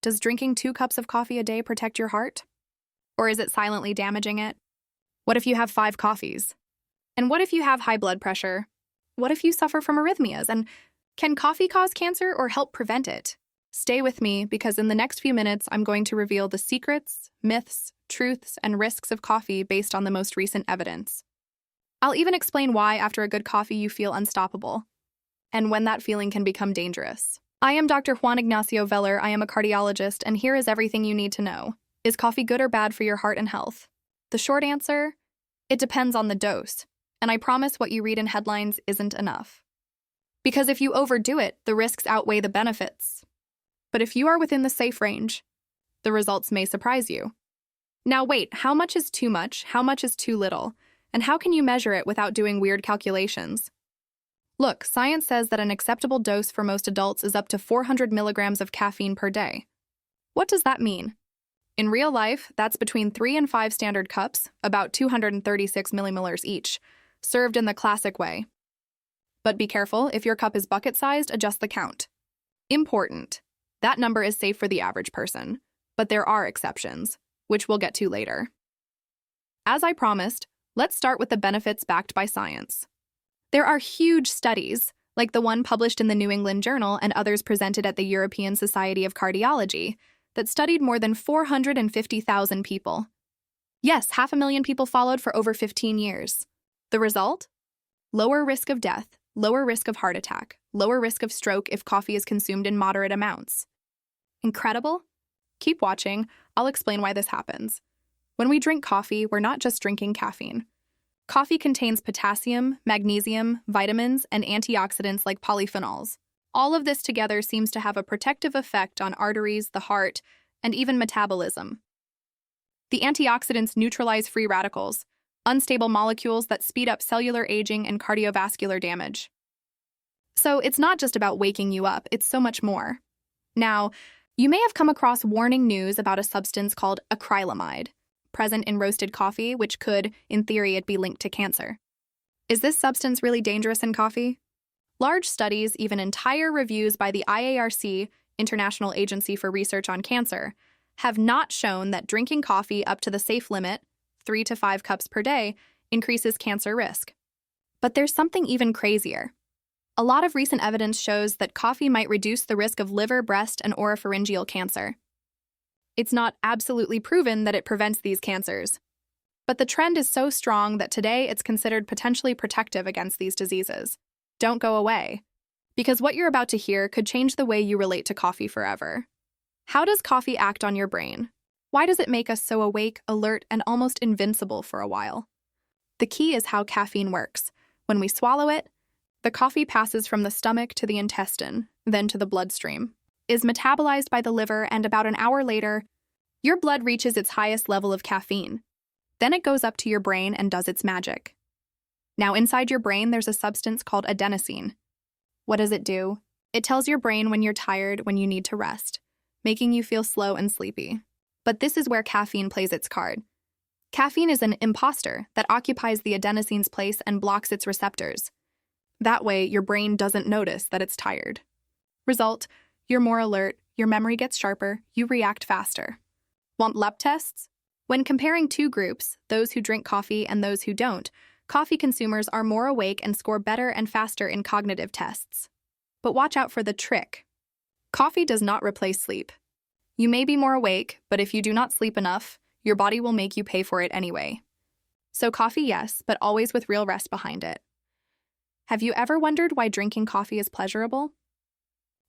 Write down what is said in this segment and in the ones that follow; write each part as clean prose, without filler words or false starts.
Does drinking 2 cups of coffee a day protect your heart? Or is it silently damaging it? What if you have 5 coffees? And what if you have high blood pressure? What if you suffer from arrhythmias? And can coffee cause cancer or help prevent it? Stay with me because in the next few minutes, I'm going to reveal the secrets, myths, truths, and risks of coffee based on the most recent evidence. I'll even explain why after a good coffee you feel unstoppable, and when that feeling can become dangerous. I am Dr. Juan Ignacio Veller. I am a cardiologist, and here is everything you need to know. Is coffee good or bad for your heart and health? The short answer? It depends on the dose, and I promise what you read in headlines isn't enough. Because if you overdo it, the risks outweigh the benefits. But if you are within the safe range, the results may surprise you. Now wait, how much is too much? How much is too little? And how can you measure it without doing weird calculations? Look, science says that an acceptable dose for most adults is up to 400 milligrams of caffeine per day. What does that mean? In real life, that's between 3 and 5 standard cups, about 236 millimolars each, served in the classic way. But be careful, if your cup is bucket-sized, adjust the count. Important. That number is safe for the average person, but there are exceptions, which we'll get to later. As I promised, let's start with the benefits backed by science. There are huge studies, like the one published in the New England Journal and others presented at the European Society of Cardiology, that studied more than 450,000 people. Yes, 500,000 people followed for over 15 years. The result? Lower risk of death, lower risk of heart attack, lower risk of stroke if coffee is consumed in moderate amounts. Incredible? Keep watching, I'll explain why this happens. When we drink coffee, we're not just drinking caffeine. Coffee contains potassium, magnesium, vitamins, and antioxidants like polyphenols. All of this together seems to have a protective effect on arteries, the heart, and even metabolism. The antioxidants neutralize free radicals, unstable molecules that speed up cellular aging and cardiovascular damage. So it's not just about waking you up, it's so much more. Now, you may have come across warning news about a substance called acrylamide, present in roasted coffee, which could, in theory, be linked to cancer. Is this substance really dangerous in coffee? Large studies, even entire reviews by the IARC, International Agency for Research on Cancer, have not shown that drinking coffee up to the safe limit, 3 to 5 cups per day, increases cancer risk. But there's something even crazier. A lot of recent evidence shows that coffee might reduce the risk of liver, breast, and oropharyngeal cancer. It's not absolutely proven that it prevents these cancers, but the trend is so strong that today it's considered potentially protective against these diseases. Don't go away, because what you're about to hear could change the way you relate to coffee forever. How does coffee act on your brain? Why does it make us so awake, alert, and almost invincible for a while? The key is how caffeine works. When we swallow it, the coffee passes from the stomach to the intestine, then to the bloodstream, is metabolized by the liver, and about an hour later, your blood reaches its highest level of caffeine. Then it goes up to your brain and does its magic. Now, inside your brain, there's a substance called adenosine. What does it do? It tells your brain when you're tired, when you need to rest, making you feel slow and sleepy. But this is where caffeine plays its card. Caffeine is an imposter that occupies the adenosine's place and blocks its receptors. That way, your brain doesn't notice that it's tired. Result, you're more alert, your memory gets sharper, you react faster. Want lab tests? When comparing two groups, those who drink coffee and those who don't, coffee consumers are more awake and score better and faster in cognitive tests. But watch out for the trick. Coffee does not replace sleep. You may be more awake, but if you do not sleep enough, your body will make you pay for it anyway. So coffee, yes, but always with real rest behind it. Have you ever wondered why drinking coffee is pleasurable?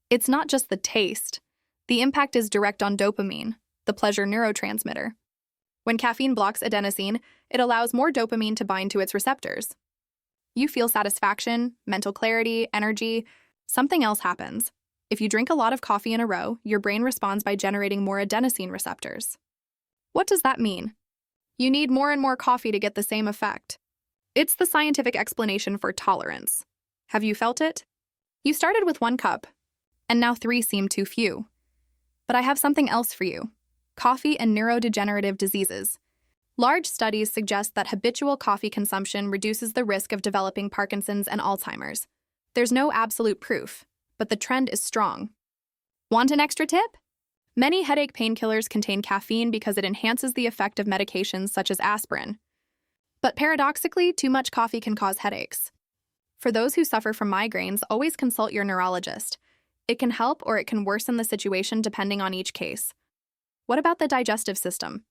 It's not just the taste. The impact is direct on dopamine, the pleasure neurotransmitter. When caffeine blocks adenosine, it allows more dopamine to bind to its receptors. You feel satisfaction, mental clarity, energy. Something else happens. If you drink a lot of coffee in a row, your brain responds by generating more adenosine receptors. What does that mean? You need more and more coffee to get the same effect. It's the scientific explanation for tolerance. Have you felt it? You started with 1 cup, and now 3 seem too few. But I have something else for you. Coffee and neurodegenerative diseases. Large studies suggest that habitual coffee consumption reduces the risk of developing Parkinson's and Alzheimer's. There's no absolute proof, but the trend is strong. Want an extra tip? Many headache painkillers contain caffeine because it enhances the effect of medications such as aspirin. But paradoxically, too much coffee can cause headaches. For those who suffer from migraines, always consult your neurologist. It can help or it can worsen the situation depending on each case. What about the digestive system?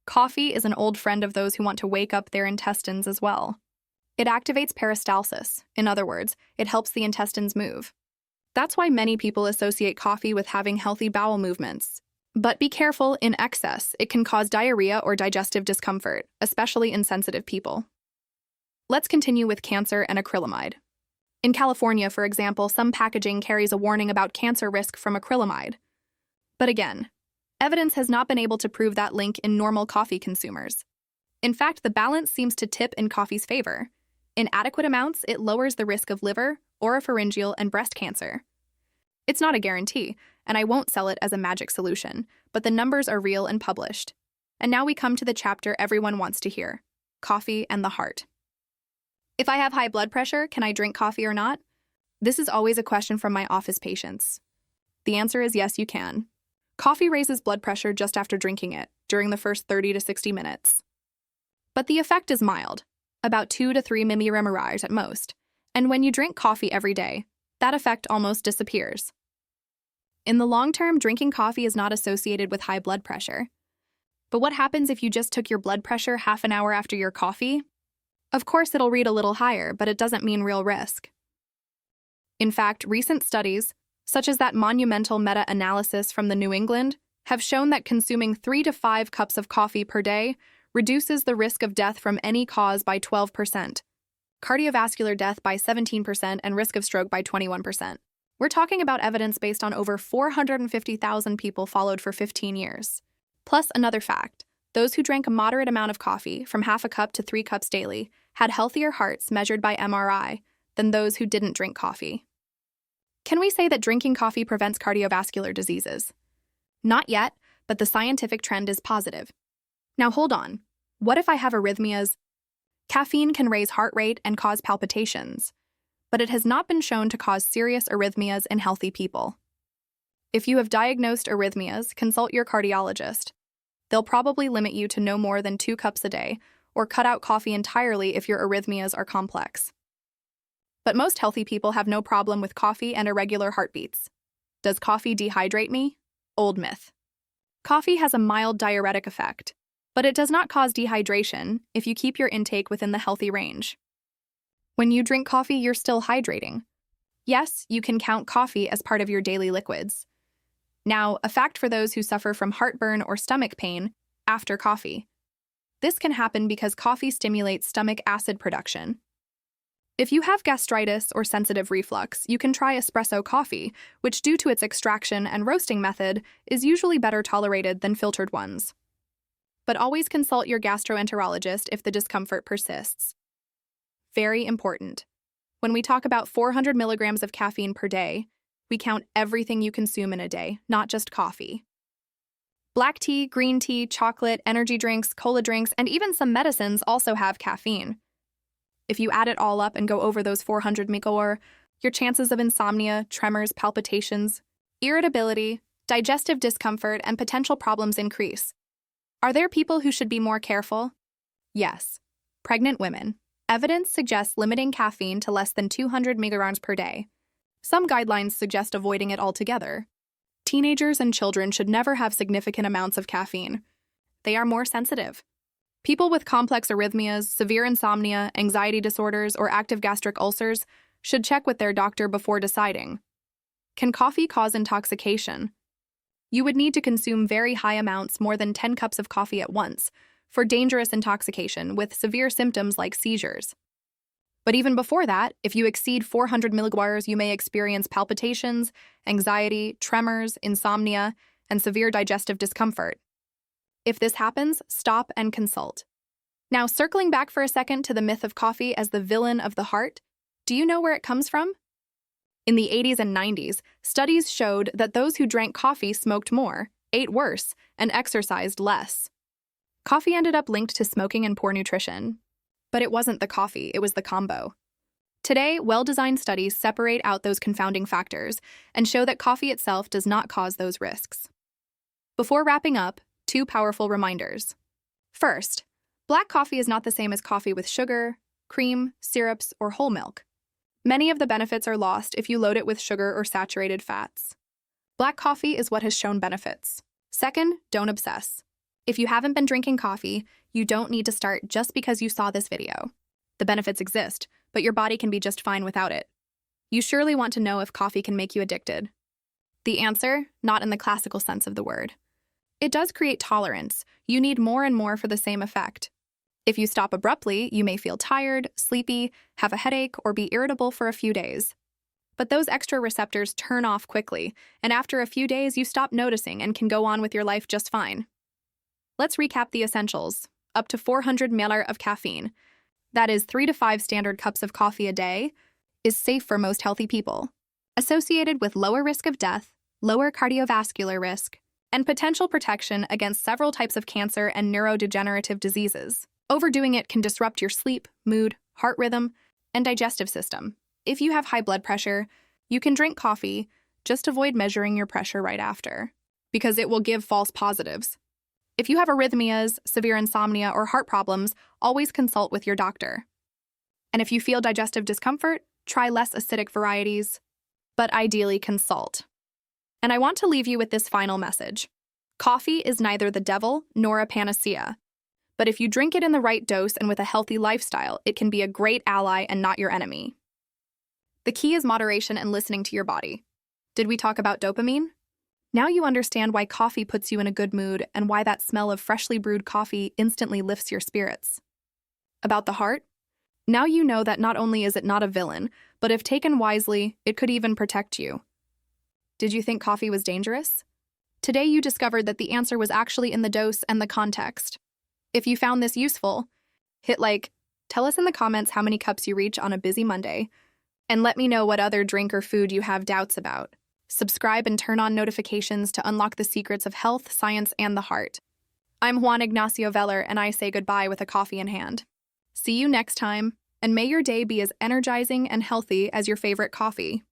Coffee is an old friend of those who want to wake up their intestines as well. It activates peristalsis. In other words, it helps the intestines move. That's why many people associate coffee with having healthy bowel movements. But be careful, in excess, it can cause diarrhea or digestive discomfort, especially in sensitive people. Let's continue with cancer and acrylamide. In California, for example, some packaging carries a warning about cancer risk from acrylamide. But again, evidence has not been able to prove that link in normal coffee consumers. In fact, the balance seems to tip in coffee's favor. In adequate amounts, it lowers the risk of liver, oropharyngeal, and breast cancer. It's not a guarantee, and I won't sell it as a magic solution, but the numbers are real and published. And now we come to the chapter everyone wants to hear: coffee and the heart. If I have high blood pressure, can I drink coffee or not? This is always a question from my office patients. The answer is yes, you can. Coffee raises blood pressure just after drinking it, during the first 30 to 60 minutes. But the effect is mild, about 2 to 3 mmHg at most, and when you drink coffee every day, that effect almost disappears. In the long term, drinking coffee is not associated with high blood pressure. But what happens if you just took your blood pressure half an hour after your coffee? Of course, it'll read a little higher, but it doesn't mean real risk. In fact, recent studies, such as that monumental meta-analysis from the New England, have shown that consuming 3 to 5 cups of coffee per day reduces the risk of death from any cause by 12%, cardiovascular death by 17%, and risk of stroke by 21%. We're talking about evidence based on over 450,000 people followed for 15 years. Plus, another fact, those who drank a moderate amount of coffee, from half a cup to 3 cups daily, had healthier hearts measured by MRI than those who didn't drink coffee. Can we say that drinking coffee prevents cardiovascular diseases? Not yet, but the scientific trend is positive. Now hold on. What if I have arrhythmias? Caffeine can raise heart rate and cause palpitations, but it has not been shown to cause serious arrhythmias in healthy people. If you have diagnosed arrhythmias, consult your cardiologist. They'll probably limit you to no more than 2 cups a day, or cut out coffee entirely if your arrhythmias are complex. But most healthy people have no problem with coffee and irregular heartbeats. Does coffee dehydrate me? Old myth. Coffee has a mild diuretic effect, but it does not cause dehydration if you keep your intake within the healthy range. When you drink coffee, you're still hydrating. Yes, you can count coffee as part of your daily liquids. Now, a fact for those who suffer from heartburn or stomach pain after coffee. This can happen because coffee stimulates stomach acid production. If you have gastritis or sensitive reflux, you can try espresso coffee, which, due to its extraction and roasting method, is usually better tolerated than filtered ones. But always consult your gastroenterologist if the discomfort persists. Very important. When we talk about 400 milligrams of caffeine per day, we count everything you consume in a day, not just coffee. Black tea, green tea, chocolate, energy drinks, cola drinks, and even some medicines also have caffeine. If you add it all up and go over those 400 milligrams, your chances of insomnia, tremors, palpitations, irritability, digestive discomfort, and potential problems increase. Are there people who should be more careful? Yes. Pregnant women. Evidence suggests limiting caffeine to less than 200 milligrams per day. Some guidelines suggest avoiding it altogether. Teenagers and children should never have significant amounts of caffeine. They are more sensitive. People with complex arrhythmias, severe insomnia, anxiety disorders, or active gastric ulcers should check with their doctor before deciding. Can coffee cause intoxication? You would need to consume very high amounts, more than 10 cups of coffee at once, for dangerous intoxication with severe symptoms like seizures. But even before that, if you exceed 400 milligrams, you may experience palpitations, anxiety, tremors, insomnia, and severe digestive discomfort. If this happens, stop and consult. Now, circling back for a second to the myth of coffee as the villain of the heart, do you know where it comes from? In the 80s and 90s, studies showed that those who drank coffee smoked more, ate worse, and exercised less. Coffee ended up linked to smoking and poor nutrition. But it wasn't the coffee, it was the combo. Today, well-designed studies separate out those confounding factors and show that coffee itself does not cause those risks. Before wrapping up, 2 powerful reminders. First, black coffee is not the same as coffee with sugar, cream, syrups, or whole milk. Many of the benefits are lost if you load it with sugar or saturated fats. Black coffee is what has shown benefits. Second, don't obsess. If you haven't been drinking coffee, you don't need to start just because you saw this video. The benefits exist, but your body can be just fine without it. You surely want to know if coffee can make you addicted. The answer, not in the classical sense of the word. It does create tolerance. You need more and more for the same effect. If you stop abruptly, you may feel tired, sleepy, have a headache, or be irritable for a few days. But those extra receptors turn off quickly, and after a few days you stop noticing and can go on with your life just fine. Let's recap the essentials. Up to 400 ml of caffeine, that is 3 to 5 standard cups of coffee a day, is safe for most healthy people. Associated with lower risk of death, lower cardiovascular risk, and potential protection against several types of cancer and neurodegenerative diseases. Overdoing it can disrupt your sleep, mood, heart rhythm, and digestive system. If you have high blood pressure, you can drink coffee, just avoid measuring your pressure right after, because it will give false positives. If you have arrhythmias, severe insomnia, or heart problems, always consult with your doctor. And if you feel digestive discomfort, try less acidic varieties, but ideally consult. And I want to leave you with this final message. Coffee is neither the devil nor a panacea, but if you drink it in the right dose and with a healthy lifestyle, it can be a great ally and not your enemy. The key is moderation and listening to your body. Did we talk about dopamine? Now you understand why coffee puts you in a good mood and why that smell of freshly brewed coffee instantly lifts your spirits. About the heart? Now you know that not only is it not a villain, but if taken wisely, it could even protect you. Did you think coffee was dangerous? Today you discovered that the answer was actually in the dose and the context. If you found this useful, hit like, tell us in the comments how many cups you reach on a busy Monday, and let me know what other drink or food you have doubts about. Subscribe and turn on notifications to unlock the secrets of health, science, and the heart. I'm Juan Ignacio Veller, and I say goodbye with a coffee in hand. See you next time, and may your day be as energizing and healthy as your favorite coffee.